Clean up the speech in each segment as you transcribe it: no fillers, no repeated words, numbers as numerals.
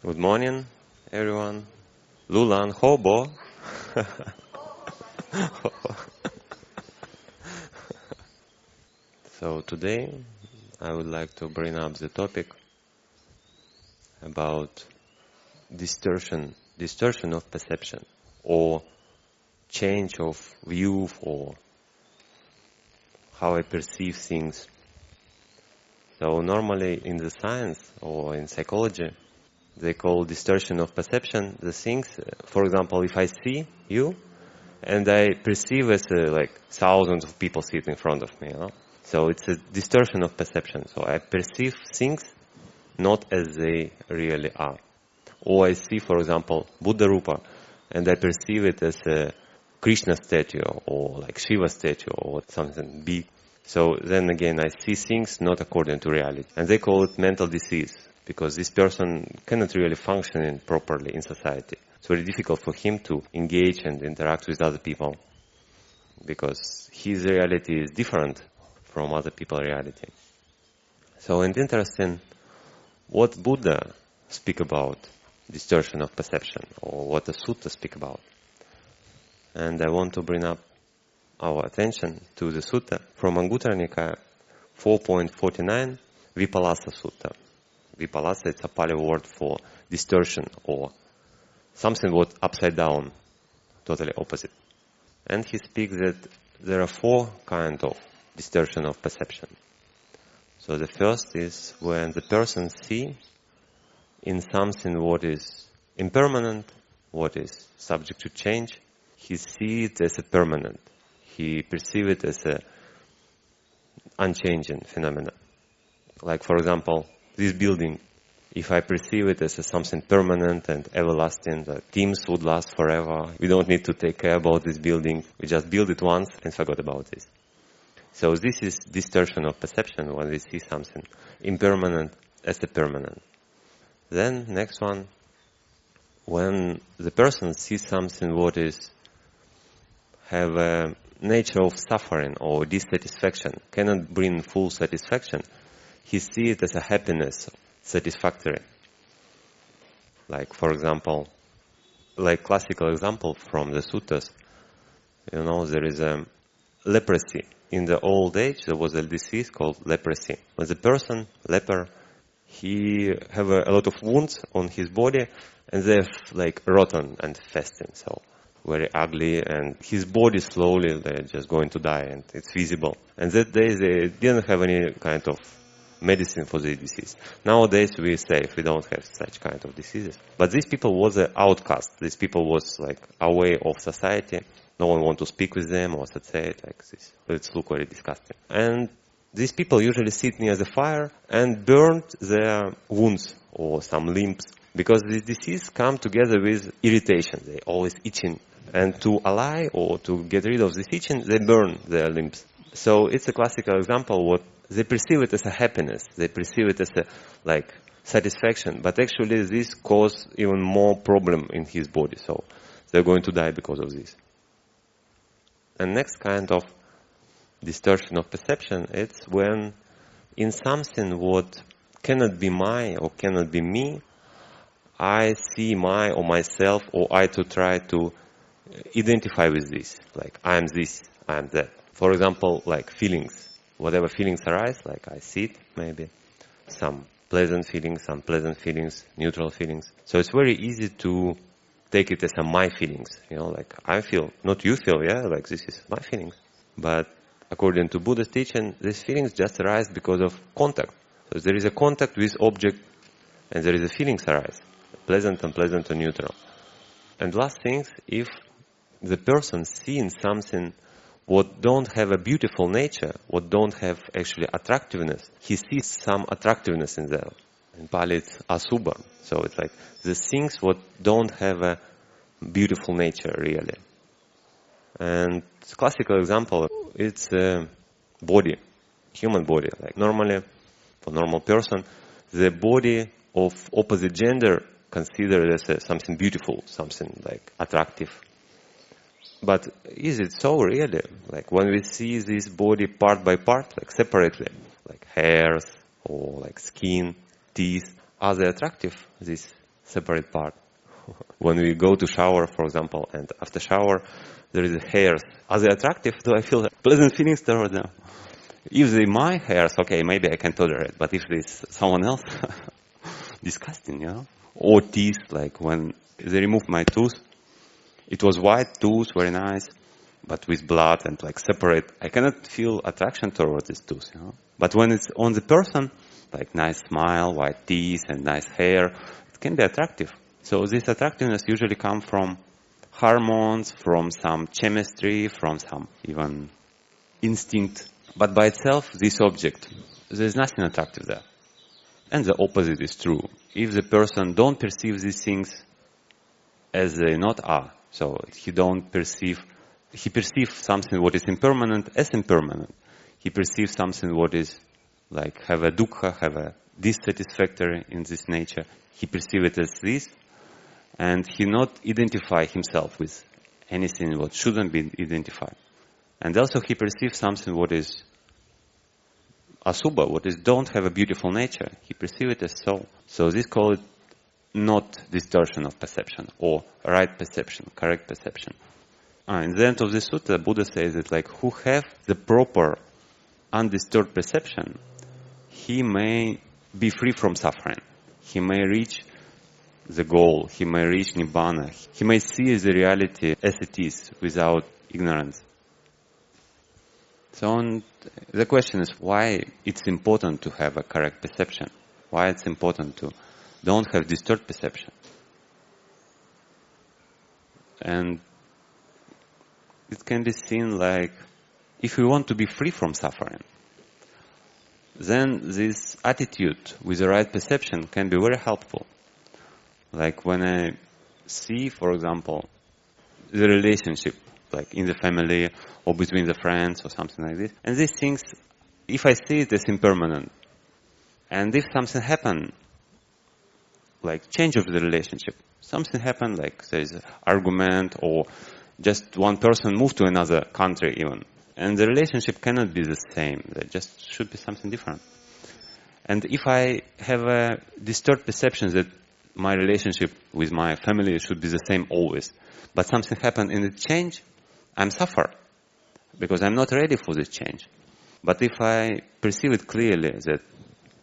Good morning, everyone. Lulan Hobo. So today I would like to bring up the topic about distortion of perception, or change of view, or how I perceive things. So normally in the science or in psychology, they call distortion of perception the things, for example, if I see you and I perceive as like thousands of people sitting in front of me, So it's a distortion of perception. So I perceive things not as they really are. Or I see, for example, Buddha Rupa, and I perceive it as a Krishna statue or like Shiva statue or something big. So then again, I see things not according to reality. And they call it mental disease, because this person cannot really function properly in society. It's very difficult for him to engage and interact with other people, because his reality is different from other people's reality. So it's interesting what Buddha speak about distortion of perception, or what the Sutta speak about. And I want to bring up our attention to the Sutta from Anguttara Nikaya 4.49, Vipallāsa Sutta. Vipallāsa, it's a Pali word for distortion, or something what upside down, totally opposite. And he speaks that there are four kinds of distortion of perception. So the first is when the person see in something what is impermanent, what is subject to change, he sees it as a permanent. He perceives it as a unchanging phenomenon. Like, for example, this building, if I perceive it as something permanent and everlasting, the teams would last forever, we don't need to take care about this building, we just build it once and forgot about this. So this is distortion of perception, when we see something impermanent as a permanent. Then next one, when the person sees something what is have a nature of suffering or dissatisfaction, cannot bring full satisfaction, he sees it as a happiness, satisfactory. Like, for example, like classical example from the suttas, there is a leprosy. In the old age, there was a disease called leprosy. When the person, leper, he have a lot of wounds on his body, and they're like rotten and festering, so very ugly, and his body slowly, they're just going to die, and it's visible. And that day, they didn't have any kind of medicine for this disease. Nowadays, we're safe, we don't have such kind of diseases. But these people was an outcast. These people was like away of society. No one want to speak with them or say it like this. It looks very disgusting. And these people usually sit near the fire and burn their wounds or some limbs, because this disease comes together with irritation. They always itching. And to allay or to get rid of this itching, they burn their limbs. So it's a classical example what they perceive it as a happiness. They perceive it as a like satisfaction. But actually this causes even more problem in his body. So they're going to die because of this. And next kind of distortion of perception, it's when in something what cannot be mine or cannot be me, I see my or myself, or I to try to identify with this. Like, I am this, I am that. For example, like feelings. Whatever feelings arise, like I see it, maybe. Some pleasant feelings, neutral feelings. So it's very easy to take it as my feelings, like I feel, not you feel, like this is my feelings. But according to Buddha's teaching, these feelings just arise because of contact. So there is a contact with object, and there is a feelings arise, pleasant, unpleasant, or neutral. And last thing, if the person sees something what don't have a beautiful nature, what don't have actually attractiveness, he sees some attractiveness in them. In Pali it's asubha. So it's like the things what don't have a beautiful nature really. And classical example, it's body, human body. Like normally, for normal person, the body of opposite gender considered as something beautiful, something like attractive. But is it so really? Like when we see this body part by part, like separately, like hairs or like skin, teeth, are they attractive, these separate part. When we go to shower, for example, and after shower, there is hairs. Are they attractive? Do I feel pleasant feelings toward them? If they my hairs, okay, maybe I can tolerate. But if it's someone else, disgusting, Or teeth, like when they removed my tooth, it was white tooth, very nice, but with blood and like separate. I cannot feel attraction toward this tooth, But when it's on the person, like nice smile, white teeth, and nice hair, it can be attractive. So this attractiveness usually comes from hormones, from some chemistry, from some even instinct. But by itself, this object, there's nothing attractive there. And the opposite is true. If the person don't perceive these things as they not are, so he perceives something what is impermanent as impermanent. He perceives something what is like have a dukkha, have a dissatisfactory in this nature. He perceives it as this, and he not identify himself with anything what shouldn't be identified. And also he perceives something what is asubha, what is don't have a beautiful nature. He perceives it as so. So this call it not distortion of perception or right perception, correct perception. In the end of the sutta, Buddha says that like who have the proper undisturbed perception, he may be free from suffering. He may reach the goal. He may reach nibbana. He may see the reality as it is without ignorance. So the question is why it's important to have a correct perception. Why it's important to don't have distorted perception. And it can be seen like if we want to be free from suffering, then this attitude with the right perception can be very helpful. Like when I see, for example, the relationship, like in the family or between the friends or something like this. And these things, if I see it as impermanent, and if something happen, like change of the relationship, something happen, like there's an argument or just one person moved to another country even, and the relationship cannot be the same. There just should be something different. And if I have a distorted perception that my relationship with my family should be the same always, but something happened and it changed, I'm suffer because I'm not ready for this change. But if I perceive it clearly that,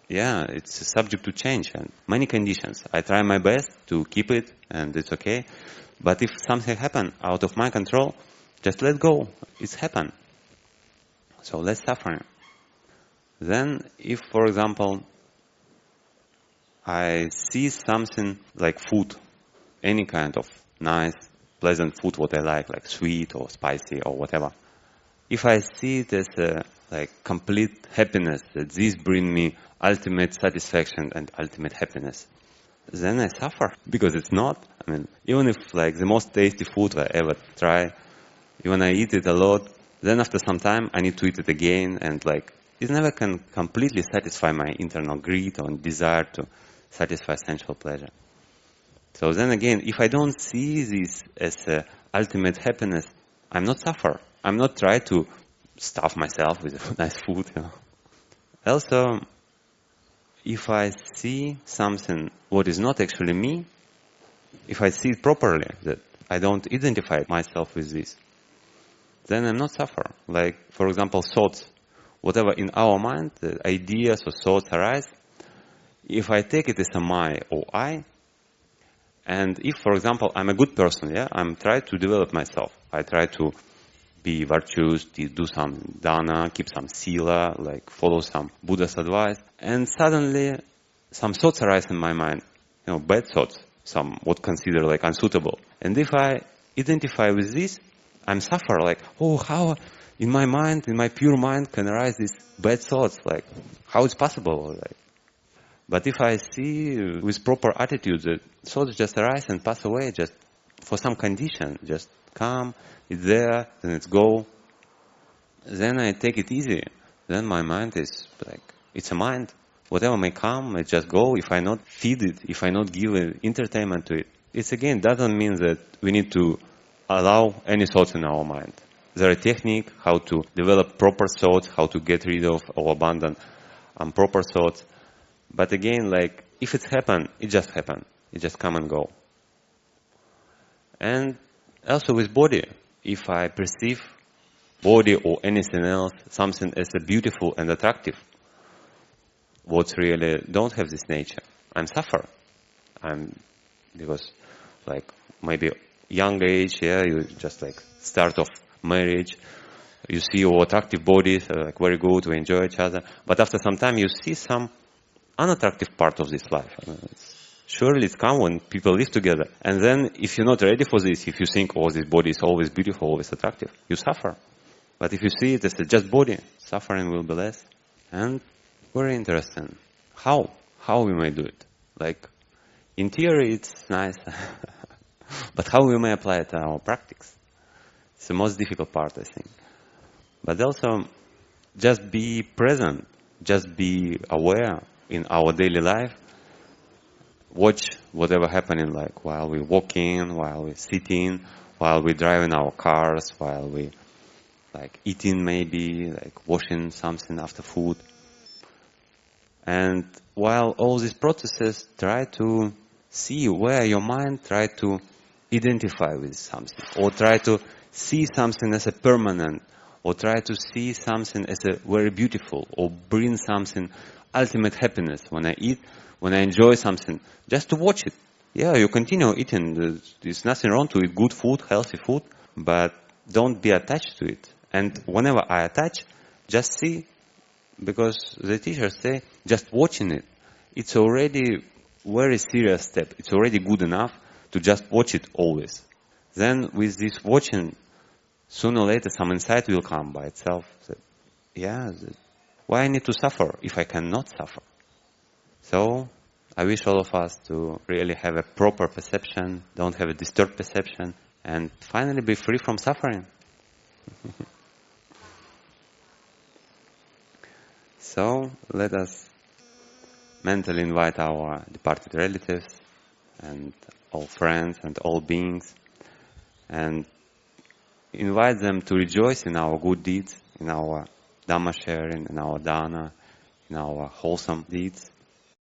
it's subject to change and many conditions, I try my best to keep it and it's okay. But if something happen out of my control, just let go. It's happened. So less suffering. Then if, for example, I see something like food, any kind of nice, pleasant food, what I like sweet or spicy or whatever. If I see it as a complete happiness, that this bring me ultimate satisfaction and ultimate happiness, then I suffer because it's not. I mean, even if the most tasty food I ever try, even I eat it a lot, then after some time I need to eat it again, and it never can completely satisfy my internal greed or desire to satisfy sensual pleasure. So then again, if I don't see this as ultimate happiness, I'm not suffer. I'm not try to stuff myself with nice food. Also, if I see something what is not actually me, if I see it properly, that I don't identify myself with this, then I'm not suffer. Like, for example, thoughts. Whatever in our mind, the ideas or thoughts arise, if I take it as a my or I, and if, for example, I'm a good person, I'm trying to develop myself. I try to be virtuous, to do some dana, keep some sila, follow some Buddha's advice. And suddenly, some thoughts arise in my mind, bad thoughts, some what consider unsuitable. And if I identify with this, I'm suffer, how in my mind, in my pure mind, can arise these bad thoughts, how it's possible? But if I see with proper attitude that thoughts just arise and pass away, just for some condition, just come, it's there, then it's go, then I take it easy. Then my mind is it's a mind. Whatever may come, it just go. If I not feed it, if I not give entertainment to it, it's again doesn't mean that we need to allow any thoughts in our mind. There are techniques how to develop proper thoughts, how to get rid of or abandon improper thoughts. But again, if it's happened, it just happened. It just come and go. And also with body, if I perceive body or anything else, something as a beautiful and attractive, what really don't have this nature, I'm suffer. Because like maybe young age, you just like start of marriage, you see your attractive bodies, like very good, we enjoy each other. But after some time, you see some unattractive part of this life. Surely it's come when people live together. And then if you're not ready for this, if you think, oh, this body is always beautiful, always attractive, you suffer. But if you see it as just body, suffering will be less. And very interesting. How we may do it? Like, in theory it's nice. But how we may apply it to our practice? It's the most difficult part, I think. But also, just be present, just be aware in our daily life. Watch whatever happening, like while we're walking, while we're sitting, while we're driving our cars, while we like eating maybe, like washing something after food. And while all these processes, try to see where your mind try to identify with something, or try to see something as a permanent, or try to see something as a very beautiful, or bring something ultimate happiness. When I eat, when I enjoy something, just to watch it. Yeah, you continue eating. There's nothing wrong to eat good food, healthy food, but don't be attached to it. And whenever I attach, just see, because the teachers say, just watching it, it's already very serious step. It's already good enough to just watch it always. Then with this watching, sooner or later some insight will come by itself. That, why I need to suffer if I cannot suffer? So I wish all of us to really have a proper perception, don't have a disturbed perception, and finally be free from suffering. So let us mentally invite our departed relatives and all friends and all beings, and invite them to rejoice in our good deeds, in our Dhamma sharing, in our dana, in our wholesome deeds.